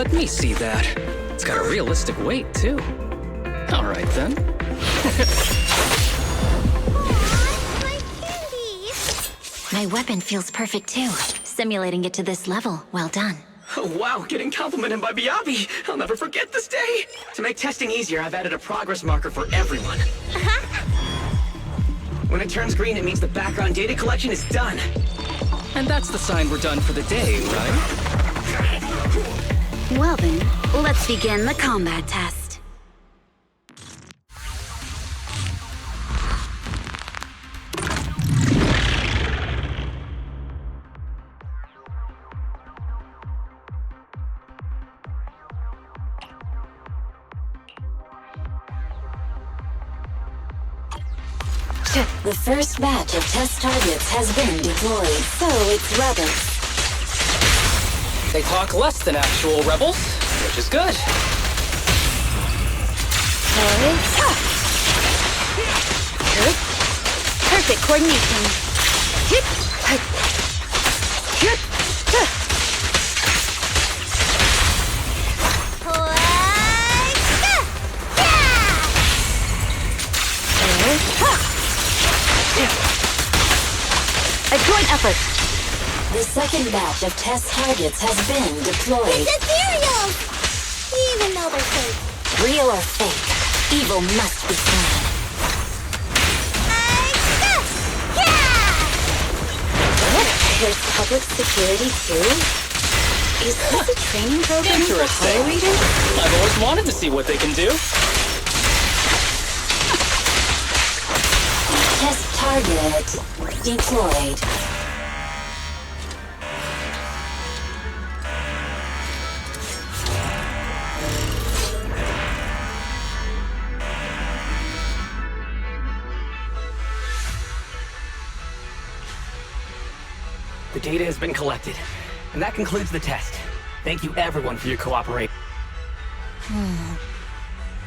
let me see that. It's got a realistic weight, too. Alright then. My candy! My weapon feels perfect too. Simulating it to this level, well done. Oh, wow, getting complimented by Biabi. I'll never forget this day. To make testing easier, I've added a progress marker for everyone. When it turns green, it means the background data collection is done. And that's the sign we're done for the day, right? Well then, let's begin the combat test. The first batch of test targets has been deployed. So it's rebels. They talk less than actual rebels, which is good. Perfect coordination. A joint effort. The second batch of test targets has been deployed. It's ethereal! Even though they're fake. Real or fake, evil must be slain. There's public security too? Is this a training program for fire readers? I've always wanted to see what they can do. Test target deployed. The data has been collected, and that concludes the test. Thank you everyone for your cooperation.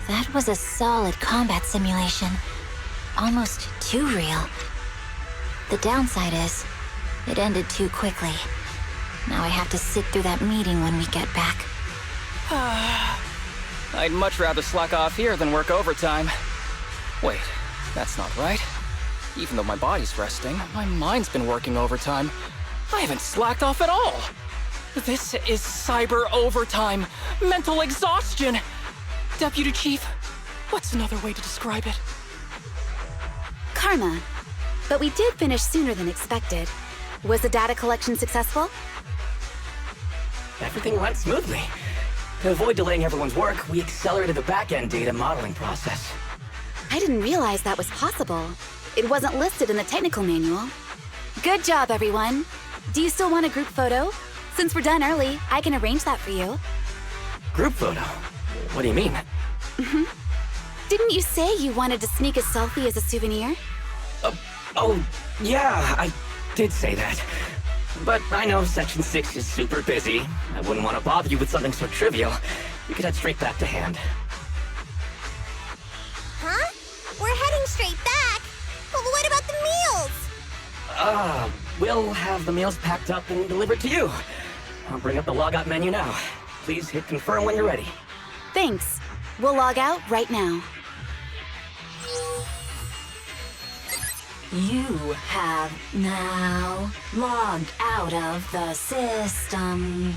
That was a solid combat simulation. Almost too real. The downside is, it ended too quickly. Now I have to sit through that meeting when we get back. I'd much rather slack off here than work overtime. Wait, that's not right. Even though my body's resting, my mind's been working overtime. I haven't slacked off at all. This is cyber overtime. Mental exhaustion. Deputy Chief, what's another way to describe it? Karma. But we did finish sooner than expected. Was the data collection successful? Everything went smoothly. To avoid delaying everyone's work, we accelerated the back-end data modeling process. I didn't realize that was possible. It wasn't listed in the technical manual. Good job, everyone. Do you still want a group photo? Since we're done early, I can arrange that for you. Group photo? What do you mean? Didn't you say you wanted to sneak a selfie as a souvenir? Oh, yeah, I did say that. But I know Section 6 is super busy. I wouldn't want to bother you with something so trivial. We could head straight back to hand. Huh? We're heading straight back? But what about the meals? We'll have the meals packed up and delivered to you. I'll bring up the logout menu now. Please hit confirm when you're ready. Thanks. We'll log out right now. You have now logged out of the system.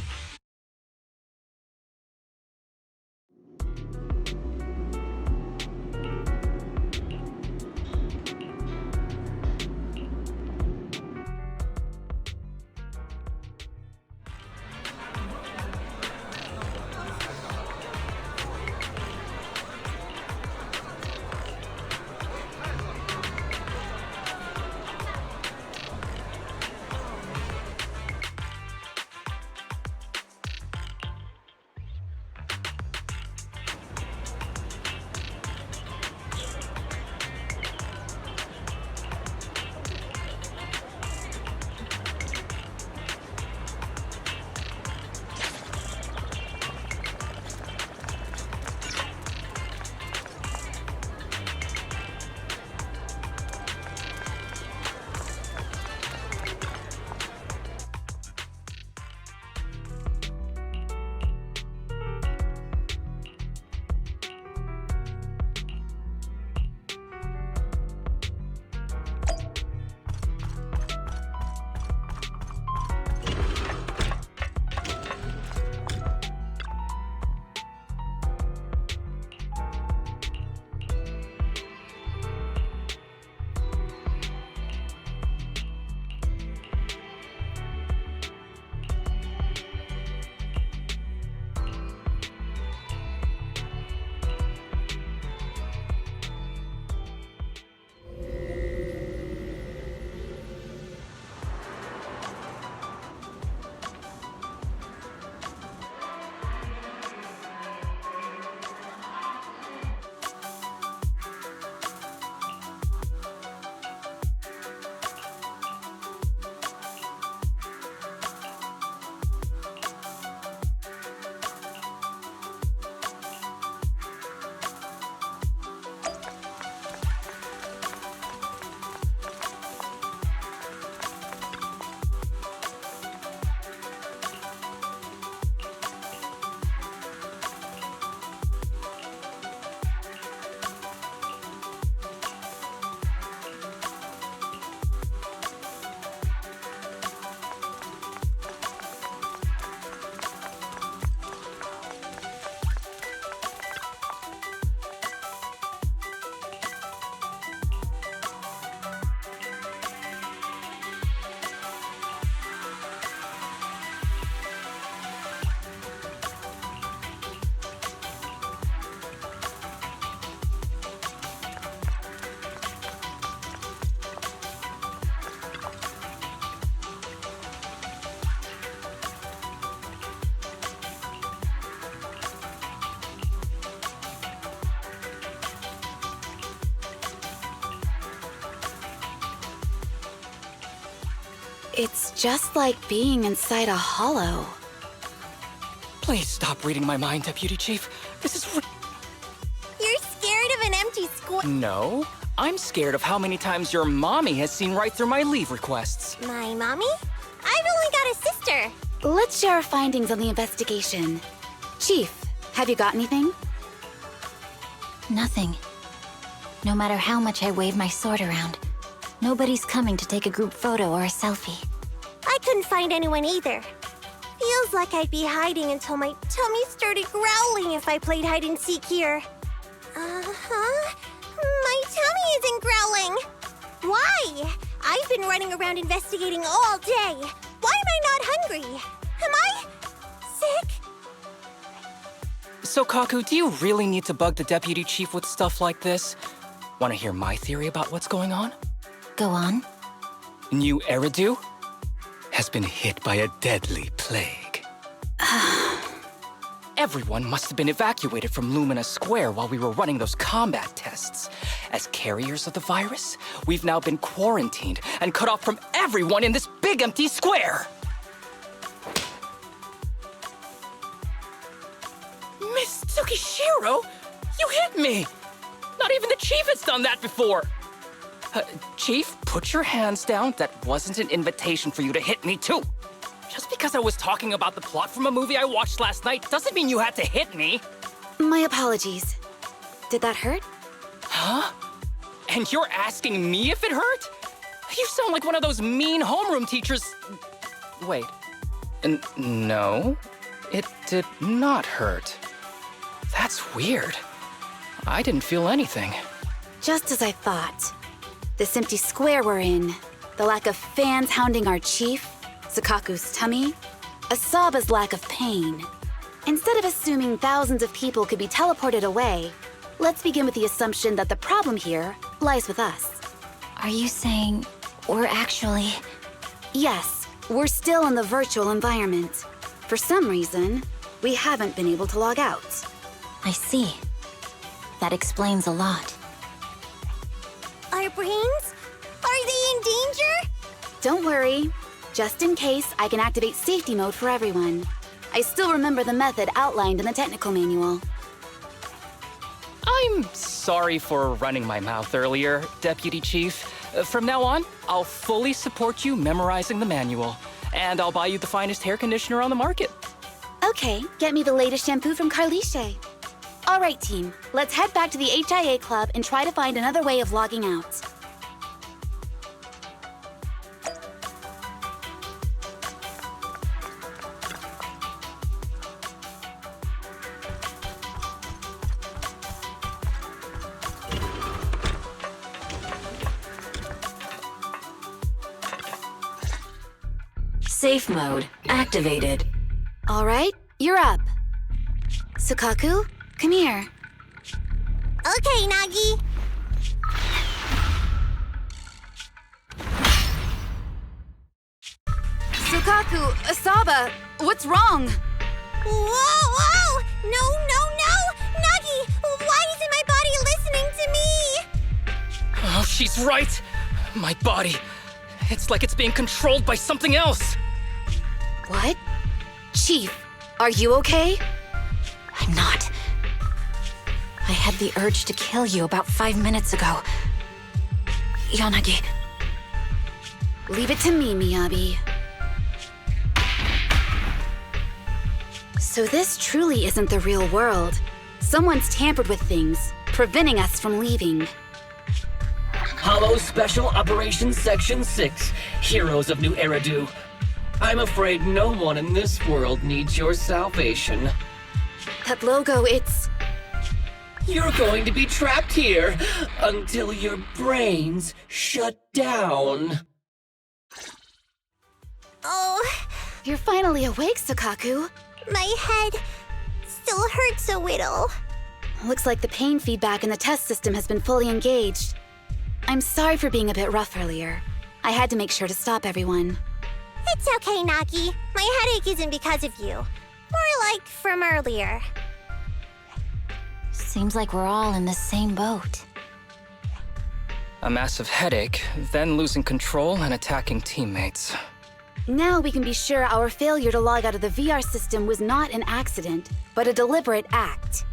It's just like being inside a hollow. Please stop reading my mind, Deputy Chief. This is You're scared of an empty square. No, I'm scared of how many times your mommy has seen right through my leave requests. My mommy? I've only got a sister. Let's share our findings on the investigation. Chief, have you got anything? Nothing. No matter how much I wave my sword around, nobody's coming to take a group photo or a selfie. I couldn't find anyone either. Feels like I'd be hiding until my tummy started growling if I played hide and seek here. Uh-huh. My tummy isn't growling. Why? I've been running around investigating all day. Why am I not hungry? Am I sick? So, Kaku, do you really need to bug the Deputy Chief with stuff like this? Want to hear my theory about what's going on? Go on. New Eridu has been hit by a deadly plague. Everyone must have been evacuated from Lumina Square while we were running those combat tests. As carriers of the virus, we've now been quarantined and cut off from everyone in this big empty square. Miss Tsukishiro, you hit me! Not even the Chief has done that before! Chief, put your hands down. That wasn't an invitation for you to hit me, too. Just because I was talking about the plot from a movie I watched last night doesn't mean you had to hit me. My apologies. Did that hurt? Huh? And you're asking me if it hurt? You sound like one of those mean homeroom teachers. Wait. No, it did not hurt. That's weird. I didn't feel anything. Just as I thought. This empty square we're in, the lack of fans hounding our chief, Sukaku's tummy, Asaba's lack of pain. Instead of assuming thousands of people could be teleported away, let's begin with the assumption that the problem here lies with us. Are you saying we're actually... Yes, we're still in the virtual environment. For some reason, we haven't been able to log out. I see. That explains a lot. Our brains? Are they in danger? Don't worry. Just in case, I can activate safety mode for everyone. I still remember the method outlined in the technical manual. I'm sorry for running my mouth earlier, Deputy Chief. From now on, I'll fully support you memorizing the manual. And I'll buy you the finest hair conditioner on the market. Okay, get me the latest shampoo from Carliche. All right, team. Let's head back to the HIA Club and try to find another way of logging out. Safe mode activated. All right, you're up. Sukaku, come here. Okay, Nagi. Sukaku, Asaba, what's wrong? Whoa! No! Nagi, why isn't my body listening to me? Oh, she's right. My body. It's like it's being controlled by something else. What? Chief, are you okay? I'm not. I had the urge to kill you about 5 minutes ago. Yanagi. Leave it to me, Miyabi. So this truly isn't the real world. Someone's tampered with things, preventing us from leaving. Hollow Special Operations Section 6, Heroes of New Eridu. I'm afraid no one in this world needs your salvation. That logo, it's... You're going to be trapped here until your brains shut down. Oh, You're finally awake, Sukaku. my head still hurts a little. Looks like the pain feedback in the test system has been fully engaged. I'm sorry for being a bit rough earlier. I had to make sure to stop everyone. It's okay, Nagi. My headache isn't because of you. More like from earlier. Seems like we're all in the same boat. A massive headache, then losing control and attacking teammates. Now we can be sure our failure to log out of the VR system was not an accident, but a deliberate act.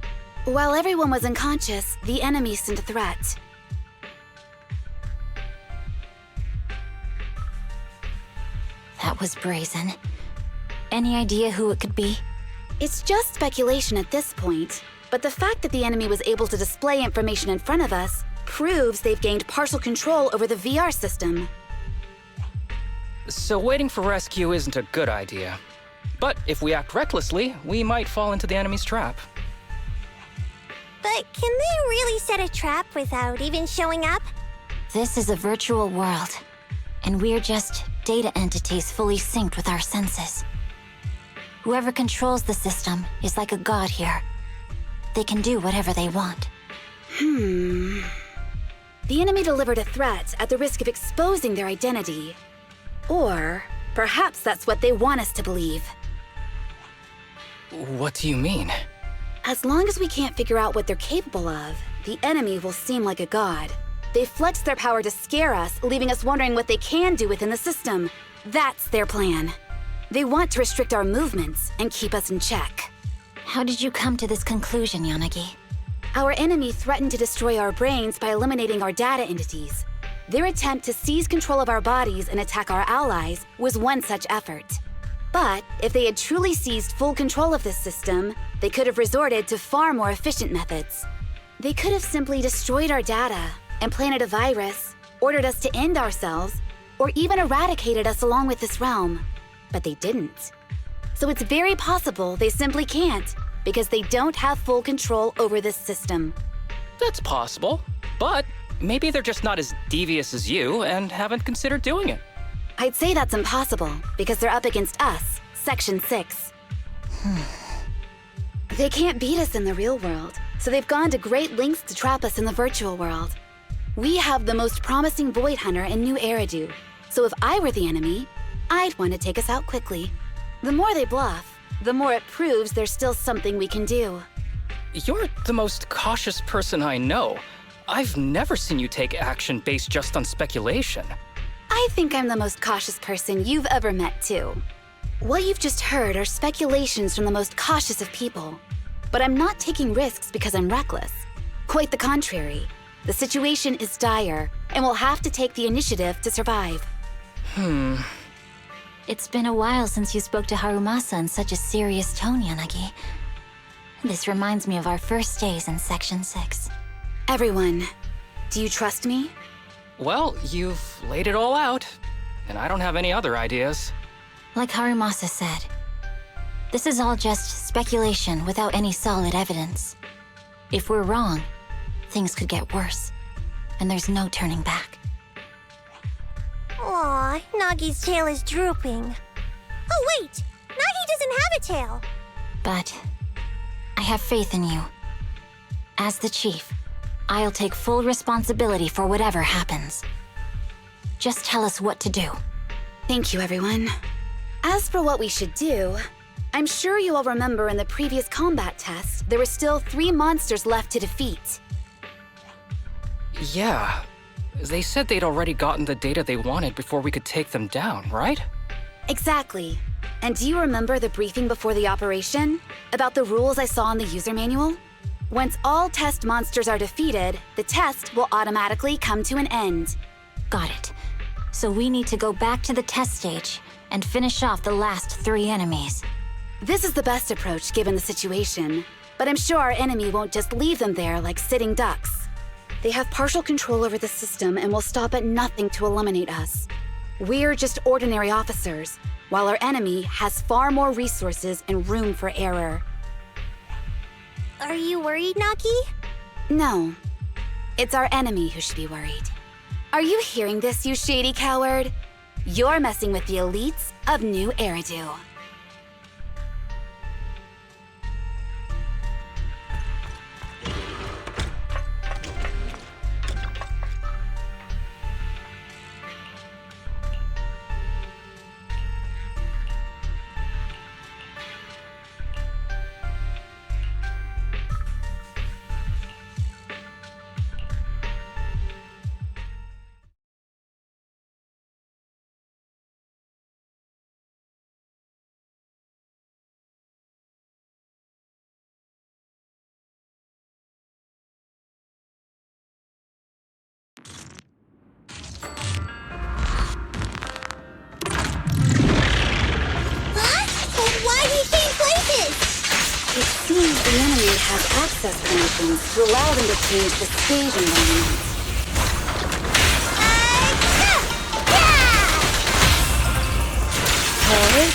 While everyone was unconscious, the enemy sent a threat. That was brazen. Any idea who it could be? It's just speculation at this point, but the fact that the enemy was able to display information in front of us proves they've gained partial control over the VR system. So waiting for rescue isn't a good idea. But if we act recklessly, we might fall into the enemy's trap. But can they really set a trap without even showing up? This is a virtual world, and we're just data entities fully synced with our senses. Whoever controls the system is like a god here. They can do whatever they want. The enemy delivered a threat at the risk of exposing their identity. Or perhaps that's what they want us to believe. What do you mean? As long as we can't figure out what they're capable of, the enemy will seem like a god. They flex their power to scare us, leaving us wondering what they can do within the system. That's their plan. They want to restrict our movements and keep us in check. How did you come to this conclusion, Yanagi? Our enemy threatened to destroy our brains by eliminating our data entities. Their attempt to seize control of our bodies and attack our allies was one such effort. But if they had truly seized full control of this system, they could have resorted to far more efficient methods. They could have simply destroyed our data, implanted a virus, ordered us to end ourselves, or even eradicated us along with this realm. But they didn't. So it's very possible they simply can't, because they don't have full control over this system. That's possible, but maybe they're just not as devious as you and haven't considered doing it. I'd say that's impossible, because they're up against us, Section 6. They can't beat us in the real world, so they've gone to great lengths to trap us in the virtual world. We have the most promising Void Hunter in New Eridu, so if I were the enemy, I'd want to take us out quickly. The more they bluff, the more it proves there's still something we can do. You're the most cautious person I know. I've never seen you take action based just on speculation. I think I'm the most cautious person you've ever met, too. What you've just heard are speculations from the most cautious of people. But I'm not taking risks because I'm reckless. Quite the contrary. The situation is dire, and we'll have to take the initiative to survive. It's been a while since you spoke to Harumasa in such a serious tone, Yanagi. This reminds me of our first days in Section 6. Everyone, do you trust me? Well, you've laid it all out, and I don't have any other ideas. Like Harumasa said, this is all just speculation without any solid evidence. If we're wrong, things could get worse, and there's no turning back. Aw, Nagi's tail is drooping. Oh wait, Nagi doesn't have a tail. But I have faith in you. As the chief, I'll take full responsibility for whatever happens. Just tell us what to do. Thank you, everyone. As for what we should do, I'm sure you all remember in the previous combat test, there were still 3 monsters left to defeat. Yeah. They said they'd already gotten the data they wanted before we could take them down, right? Exactly. And do you remember the briefing before the operation? About the rules I saw in the user manual? Once all test monsters are defeated, the test will automatically come to an end. Got it. So we need to go back to the test stage and finish off the last 3 enemies. This is the best approach given the situation, but I'm sure our enemy won't just leave them there like sitting ducks. They have partial control over the system and will stop at nothing to eliminate us. We're just ordinary officers, while our enemy has far more resources and room for error. Are you worried, Nagi? No. It's our enemy who should be worried. Are you hearing this, you shady coward? You're messing with the elites of New Eridu. means the enemy has access permissions to allow them to change the stage environment. Okay.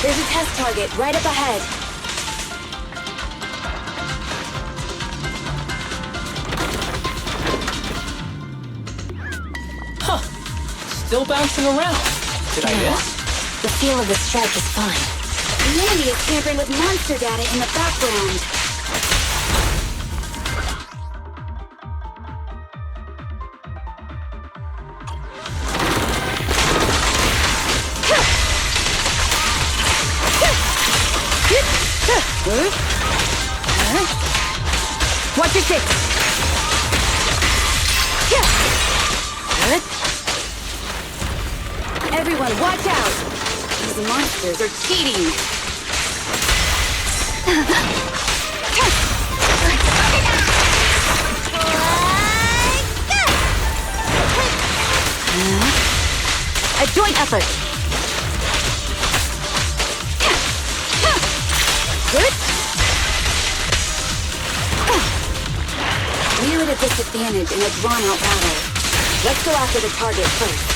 There's a test target right up ahead. Still bouncing around. Did I miss? The feel of the strike is fine. The enemy is tampering with monster data in the background. Watch your six. Everyone, watch out! These monsters are cheating! A joint effort. Good? We're at a disadvantage in a drawn-out battle. Let's go after the target first.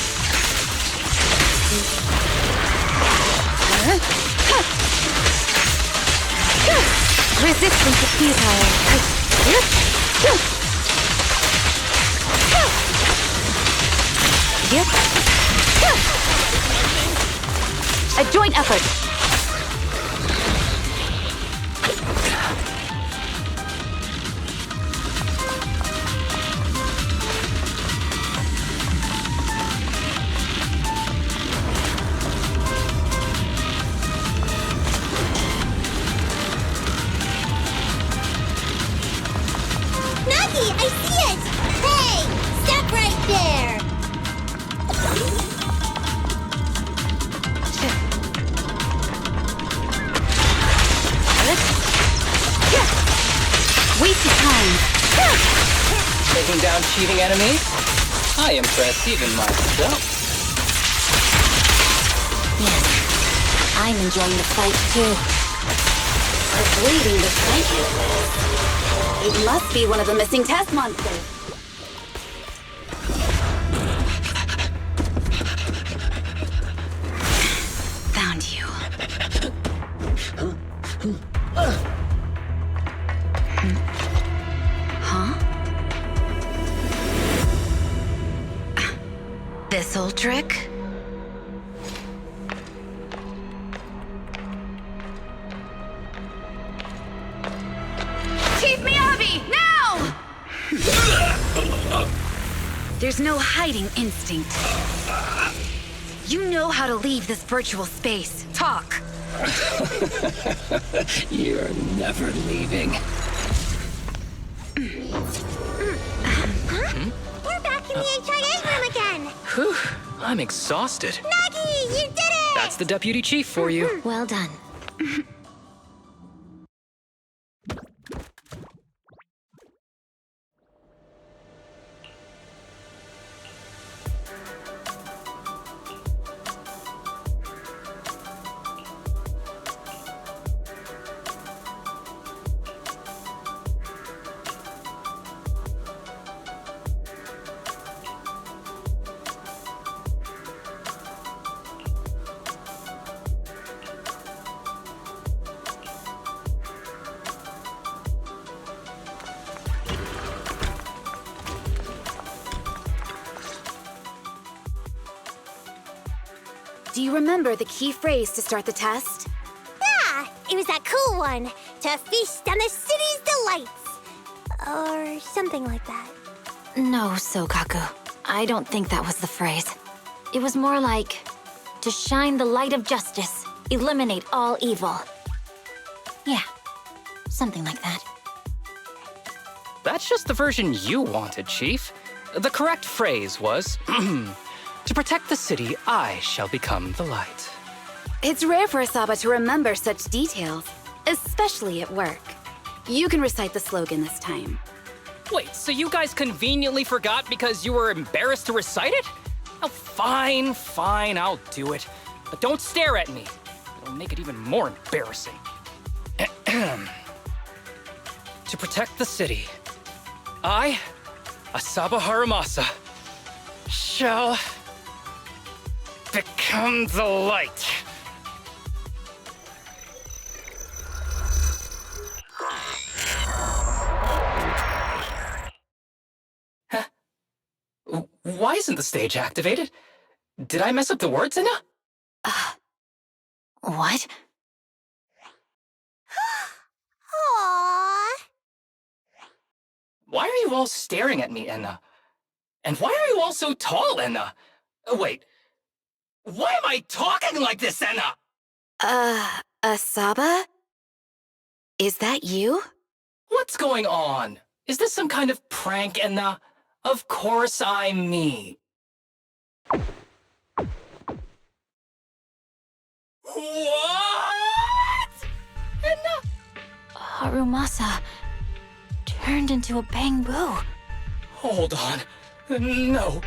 Resistance to futile. Yep. A joint effort. Nagi, I see it! Hey, stop right there! Wasted time. Taking down cheating enemies? I impress even myself. Yes, I'm enjoying the fight too. Leading the fight. It must be one of the missing test monsters. Found you. Huh? This old trick? Chief Miyabi, now! There's no hiding instinct. You know how to leave this virtual space. Talk. You're never leaving. We're back in the HIA room again! Whew, I'm exhausted. Nagi, you did it! That's the deputy chief for you. Well done. Do you remember the key phrase to start the test? Yeah, it was that cool one. To feast on the city's delights. Or something like that. No, Sokaku. I don't think that was the phrase. It was more like, to shine the light of justice, eliminate all evil. Yeah, something like that. That's just the version you wanted, Chief. The correct phrase was, to protect the city, I shall become the light. It's rare for Asaba to remember such details, especially at work. You can recite the slogan this time. Wait, so you guys conveniently forgot because you were embarrassed to recite it? Oh, fine, I'll do it. But don't stare at me. It'll make it even more embarrassing. To protect the city, I, Asaba Harumasa, shall become the light. Huh? Why isn't the stage activated? Did I mess up the words, Inna? What? Aww. Why are you all staring at me, Enna? And why are you all so tall, Enna? Wait, why am I talking like this, Enna? Asaba? Is that you? What's going on? Is this some kind of prank, Enna? Of course I'm me. What? Enna? Harumasa turned into a bamboo. Hold on. No.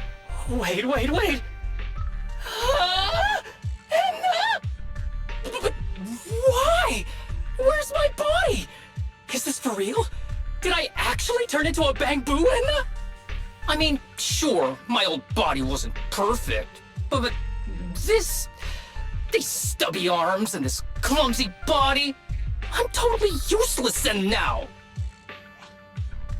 Wait. Enna? But why? Where's my body? Is this for real? Did I actually turn into a bamboo, Enna? I mean, sure, my old body wasn't perfect, but these stubby arms and this clumsy body, I'm totally useless then now.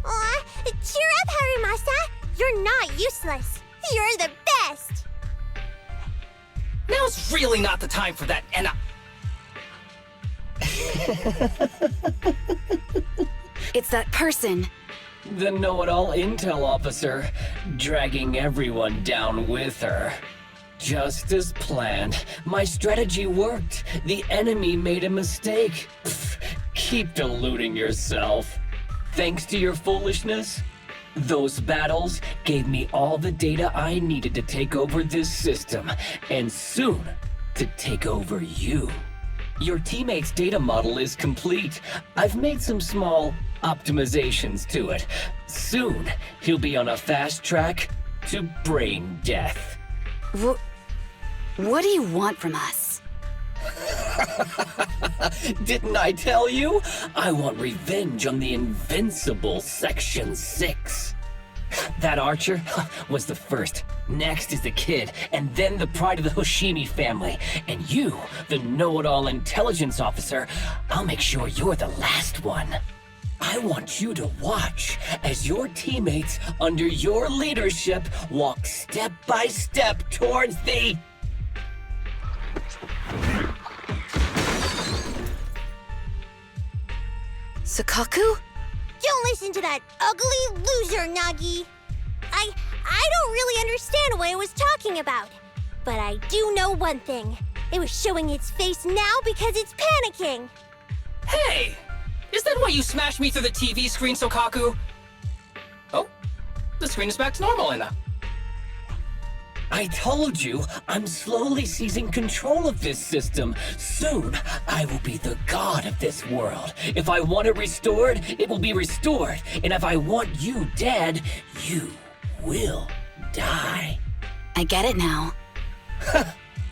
Aw, cheer up, Harumasa. You're not useless. You're the best. Now's really not the time for that, Enna. It's that person. The know-it-all intel officer, dragging everyone down with her. Just as planned. My strategy worked. The enemy made a mistake. Pfft, keep deluding yourself. Thanks to your foolishness, those battles gave me all the data I needed to take over this system, and soon to take over you. Your teammate's data model is complete. I've made some small optimizations to it. Soon, he'll be on a fast track to brain death. What do you want from us? Didn't I tell you? I want revenge on the invincible Section 6. That archer was the first. Next is the kid, and then the pride of the Hoshimi family. And you, the know-it-all intelligence officer, I'll make sure you're the last one. I want you to watch as your teammates under your leadership walk step by step towards the... Sukaku? Don't listen to that ugly loser, Nagi. I don't really understand what it was talking about. But I do know one thing. It was showing its face now because it's panicking. Hey! Is that why you smashed me through the TV screen, Sokaku? Oh, the screen is back to normal, Enna. I told you, I'm slowly seizing control of this system. Soon, I will be the god of this world. If I want it restored, it will be restored. And if I want you dead, you will die. I get it now.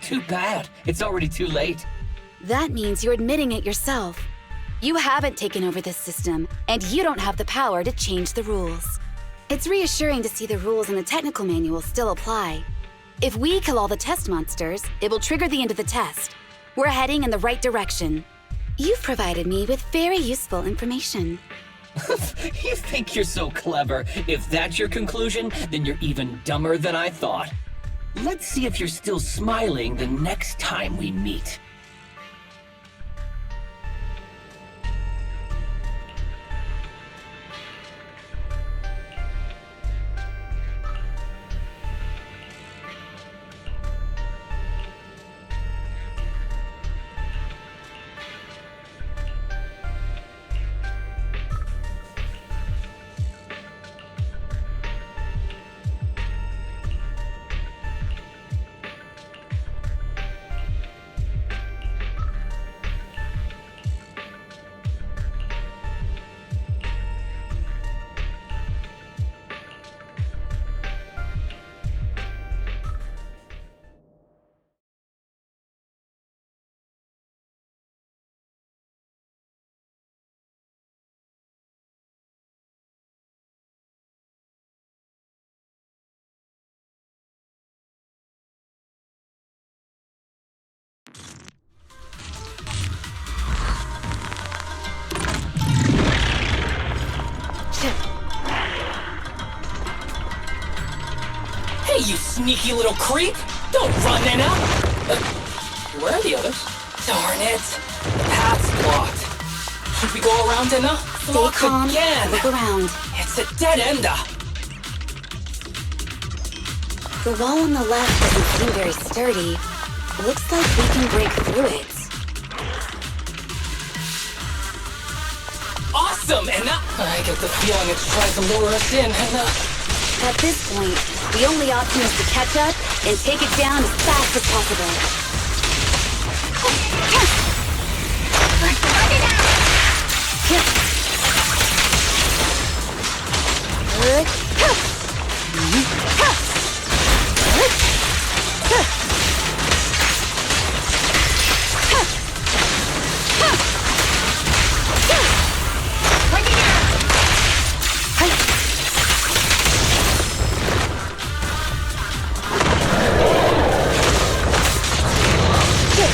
Too bad. It's already too late. That means you're admitting it yourself. You haven't taken over this system, and you don't have the power to change the rules. It's reassuring to see the rules in the technical manual still apply. If we kill all the test monsters, it will trigger the end of the test. We're heading in the right direction. You've provided me with very useful information. You think you're so clever. If that's your conclusion, then you're even dumber than I thought. Let's see if you're still smiling the next time we meet. Hey, you sneaky little creep! Don't run, Nena! Where are the others? Darn it! The path's blocked. Should we go around, Nena? Stay Blocked calm. again! Look around. It's a dead end! The wall on the left doesn't seem very sturdy. Looks like we can break through it. Awesome, Enna! I get the feeling it's trying to lure us in, Enna. At this point, the only option is to catch up and take it down as fast as possible.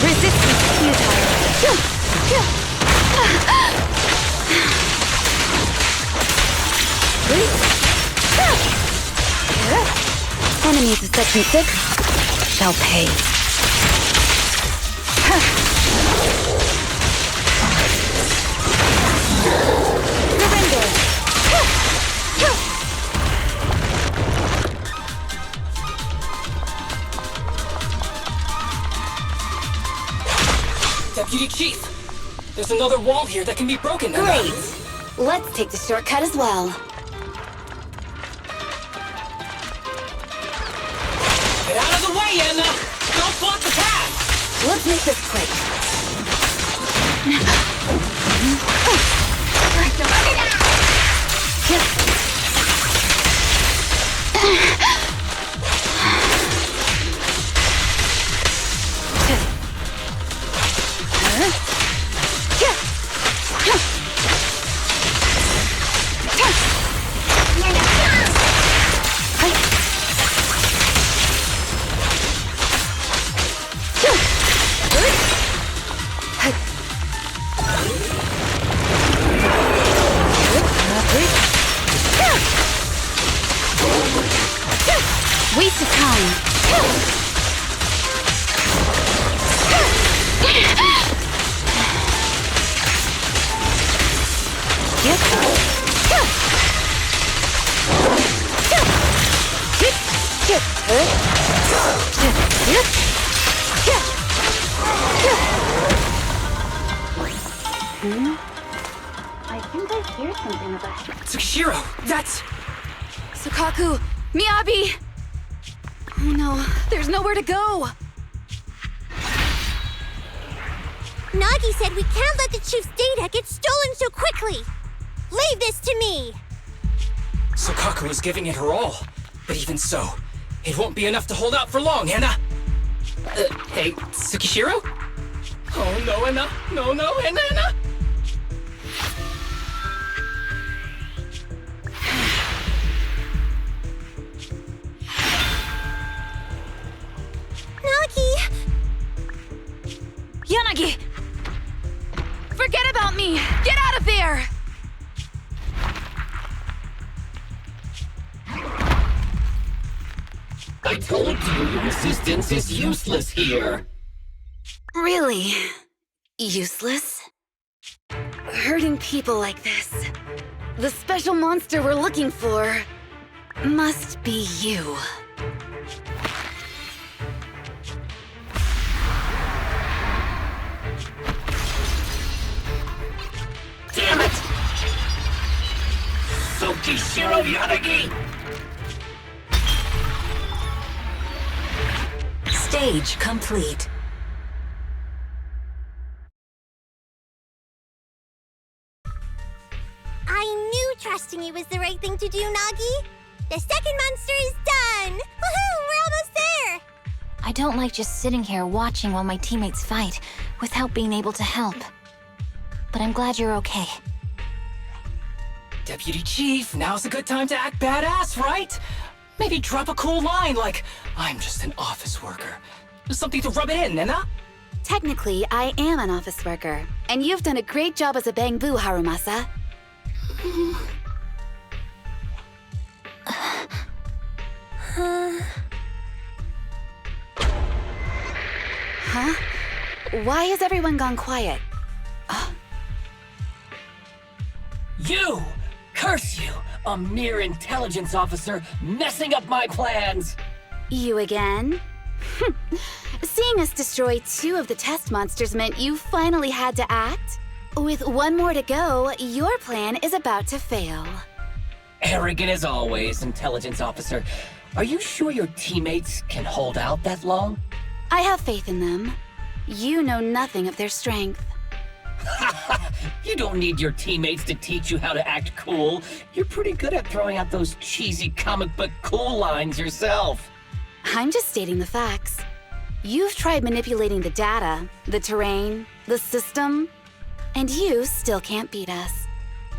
Resistance futile. Enemies of Section 6 shall pay. Deputy Chief, there's another wall here that can be broken, Enna. Great! Let's take the shortcut as well. Get out of the way, Enna! Don't block the path! Let's make this quick. Waste of time. I think I hear something about Tsukishiro, that's... Sukaku, Miyabi! Oh no, there's nowhere to go! Nagi said we can't let the chief's data get stolen so quickly. Leave this to me. Sokaku is giving it her all. But even so, it won't be enough to hold out for long, Enna. Hey, Tsukishiro? Oh no, Enna. No, Enna. Nagi! Yanagi! Forget about me! Get out of there! I told you resistance is useless here. Really? Useless? Hurting people like this. The special monster we're looking for must be you. Damn it! Tsukishiro Yanagi! Stage complete. I knew trusting you was the right thing to do, Nagi. The second monster is done! Woohoo! We're almost there! I don't like just sitting here watching while my teammates fight without being able to help. But I'm glad you're okay. Deputy Chief, now's a good time to act badass, right? Maybe drop a cool line like, I'm just an office worker. Something to rub it in, Enna? Technically, I am an office worker, and you've done a great job as a bangbu, Harumasa. Huh? Why has everyone gone quiet? You! Curse you! A mere intelligence officer messing up my plans! You again? Seeing us destroy 2 of the test monsters meant you finally had to act? With 1 more to go, your plan is about to fail. Arrogant as always, intelligence officer. Are you sure your teammates can hold out that long? I have faith in them. You know nothing of their strength. You don't need your teammates to teach you how to act cool. You're pretty good at throwing out those cheesy comic book cool lines yourself. I'm just stating the facts. You've tried manipulating the data, the terrain, the system, and you still can't beat us.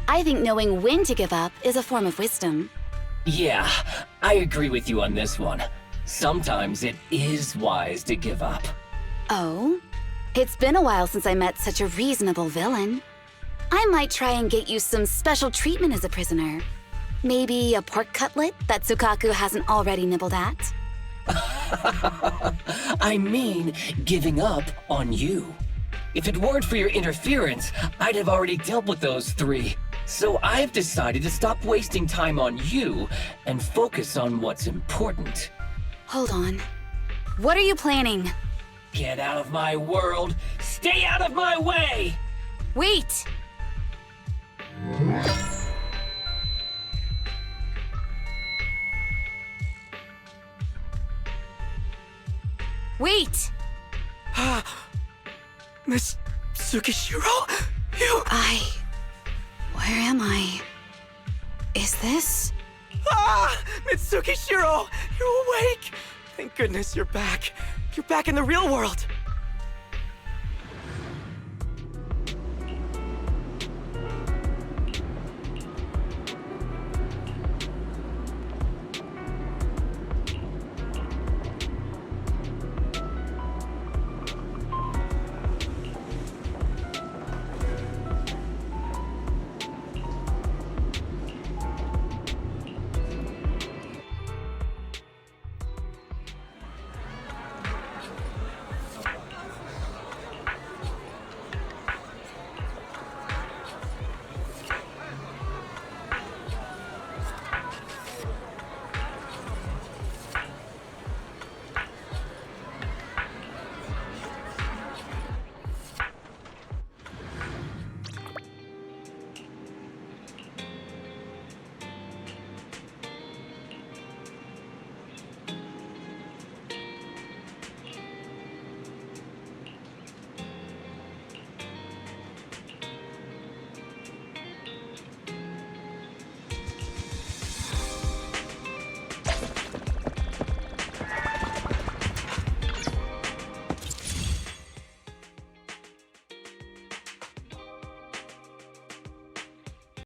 I think knowing when to give up is a form of wisdom. Yeah, I agree with you on this one. Sometimes it is wise to give up. Oh? It's been a while since I met such a reasonable villain. I might try and get you some special treatment as a prisoner. Maybe a pork cutlet that Sukaku hasn't already nibbled at? I mean, giving up on you. If it weren't for your interference, I'd have already dealt with those 3. So I've decided to stop wasting time on you and focus on what's important. Hold on. What are you planning? Get out of my world! Stay out of my way! Wait! Wait! Miss Tsukishiro? You... Where am I? Is this? Mitsuki Shiro! You're awake! Thank goodness you're back. You're back in the real world.